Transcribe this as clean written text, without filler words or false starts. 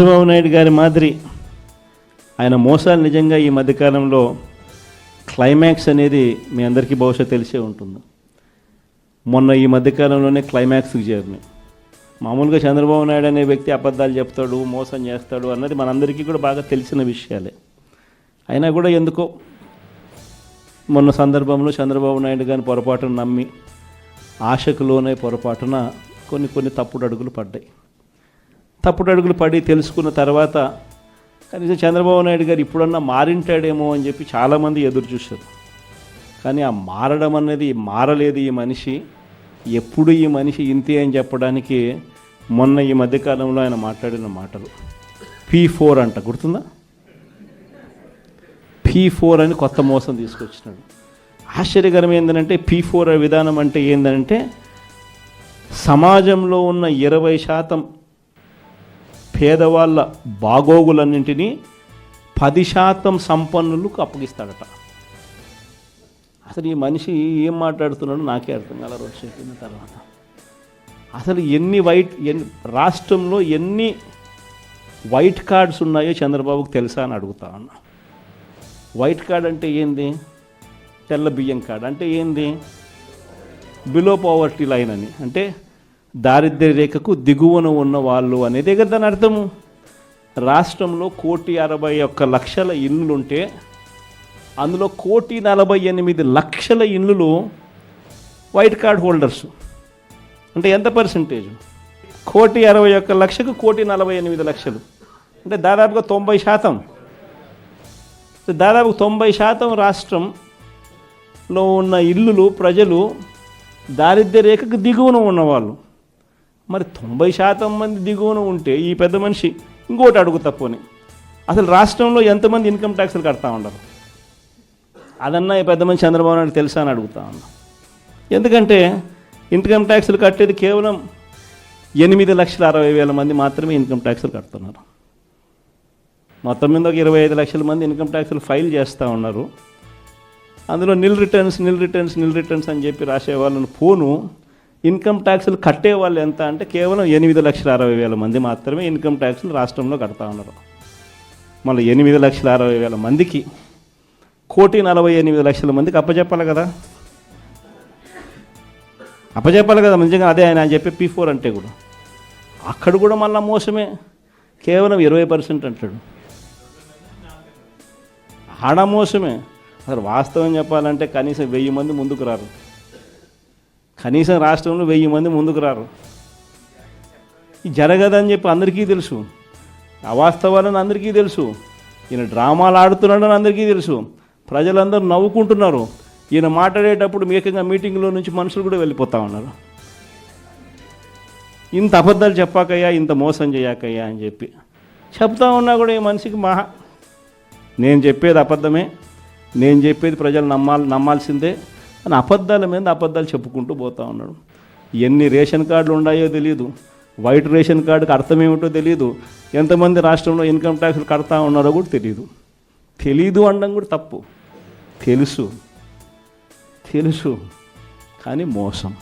చంద్రబాబు నాయుడు గారి మాదిరి ఆయన మోసాలు నిజంగా ఈ మధ్యకాలంలో క్లైమాక్స్ అనేది మీ అందరికీ బహుశా తెలిసే ఉంటుంది. మొన్న ఈ మధ్యకాలంలోనే క్లైమాక్స్కి చేరినాయి. మామూలుగా చంద్రబాబు నాయుడు అనే వ్యక్తి అబద్ధాలు చెప్తాడు, మోసం చేస్తాడు అన్నది మనందరికీ కూడా బాగా తెలిసిన విషయాలే. అయినా కూడా ఎందుకో మొన్న సందర్భంలో చంద్రబాబు నాయుడు గారిని పొరపాటున నమ్మి ఆశకులోనే పొరపాటున కొన్ని తప్పుడు అడుగులు పడ్డాయి. తప్పుడు అడుగులు పడి తెలుసుకున్న తర్వాత కనీసం చంద్రబాబు నాయుడు గారు ఇప్పుడన్నా మారింటాడేమో అని చెప్పి చాలామంది ఎదురు చూశారు. కానీ ఆ మారడం అనేది మారలేదు. ఈ మనిషి ఎప్పుడు ఈ మనిషి ఇంతే అని చెప్పడానికి మొన్న ఈ మధ్యకాలంలో ఆయన మాట్లాడిన మాటలు P4 అంట, గుర్తుందా? P4 అని కొత్త మోసం తీసుకొచ్చినాడు. ఆశ్చర్యకరం ఏంటంటే P4 విధానం అంటే ఏంటంటే సమాజంలో ఉన్న 20% పేదవాళ్ళ బాగోగులన్నింటినీ 10% సంపన్నులకు అప్పగిస్తాడట. అసలు ఈ మనిషి ఏం మాట్లాడుతున్నాడో నాకే అర్థం కాల రోజు చెప్పిన తర్వాత. అసలు రాష్ట్రంలో ఎన్ని వైట్ కార్డ్స్ ఉన్నాయో చంద్రబాబుకు తెలుసా అని అడుగుతా ఉన్నా. వైట్ కార్డ్ అంటే ఏంది? తెల్ల బియ్యం కార్డు అంటే ఏంది? బిలో పవర్టీ లైన్ అని, అంటే దారిద్ర్య రేఖకు దిగువన ఉన్న వాళ్ళు అనేది కదా దాని అర్థము. రాష్ట్రంలో 1,61,00,000 ఇల్లులుంటే అందులో 1,48,00,000 ఇల్లులు వైట్ కార్డ్ హోల్డర్స్. అంటే ఎంత పర్సంటేజ్? 1,61,00,000కు 1,48,00,000 అంటే దాదాపుగా 90%. దాదాపు 90% రాష్ట్రంలో ఉన్న ఇల్లులు ప్రజలు దారిద్ర్య రేఖకు దిగువన ఉన్నవాళ్ళు. మరి 90% మంది దిగువన ఉంటే ఈ పెద్ద మనిషి ఇంకోటి అడుగుతా పోనీ, అసలు రాష్ట్రంలో ఎంతమంది ఇన్కమ్ ట్యాక్స్లు కడతా ఉండరు? అదన్నా ఈ పెద్ద మనిషి చంద్రబాబు నాయుడు తెలుసా అని అడుగుతా ఉన్నా. ఎందుకంటే ఇన్కమ్ ట్యాక్స్లు కట్టేది కేవలం 8,60,000 మంది మాత్రమే ఇన్కమ్ ట్యాక్స్లు కడుతున్నారు. మొత్తం మీద ఒక 25 లక్షల మంది ఇన్కమ్ ట్యాక్స్లు ఫైల్ చేస్తూ ఉన్నారు. అందులో నిల్ రిటర్న్స్ అని చెప్పి రాసే వాళ్ళని పోను ఇన్కమ్ ట్యాక్స్లు కట్టే వాళ్ళు ఎంత అంటే కేవలం 8,60,000 మంది మాత్రమే ఇన్కమ్ ట్యాక్స్లు రాష్ట్రంలో కడతా ఉన్నారు. మళ్ళీ 8,60,000 మందికి 1,48,00,000 మందికి అప్పచెప్పాలి కదా. నిజంగా అదే ఆయన చెప్పే P4 అంటే కూడా అక్కడ కూడా మళ్ళీ మోసమే. కేవలం 20% అంటాడు. ఆడ మోసమే. అసలు వాస్తవం చెప్పాలంటే కనీసం 1000 మంది ముందుకు రారు. కనీసం రాష్ట్రంలో 1000 మంది ముందుకు రారు. ఇది జరగదని చెప్పి అందరికీ తెలుసు. అవాస్తవాలని అందరికీ తెలుసు. ఈయన డ్రామాలు ఆడుతున్నాడని అందరికీ తెలుసు. ప్రజలందరూ నవ్వుకుంటున్నారు. ఈయన మాట్లాడేటప్పుడు ఏకంగా మీటింగ్లో నుంచి మనుషులు కూడా వెళ్ళిపోతూ ఉన్నారు. ఇంత అబద్ధాలు చెప్పాకయ్యా, ఇంత మోసం చేయకయ్యా అని చెప్పి చెప్తా ఉన్నా కూడా ఈ మనిషికి నేను చెప్పేది అబద్ధమే, నేను చెప్పేది ప్రజలు నమ్మాల్సిందే అని అబద్ధాల మీద అబద్ధాలు చెప్పుకుంటూ పోతూ ఉన్నాడు. ఎన్ని రేషన్ కార్డులు ఉన్నాయో తెలియదు, వైట్ రేషన్ కార్డుకి అర్థం ఏమిటో తెలియదు, ఎంతమంది రాష్ట్రంలో ఇన్కమ్ ట్యాక్స్లు కడతా ఉన్నారో కూడా తెలీదు అనడం కూడా తప్పు. తెలుసు కానీ మోసం.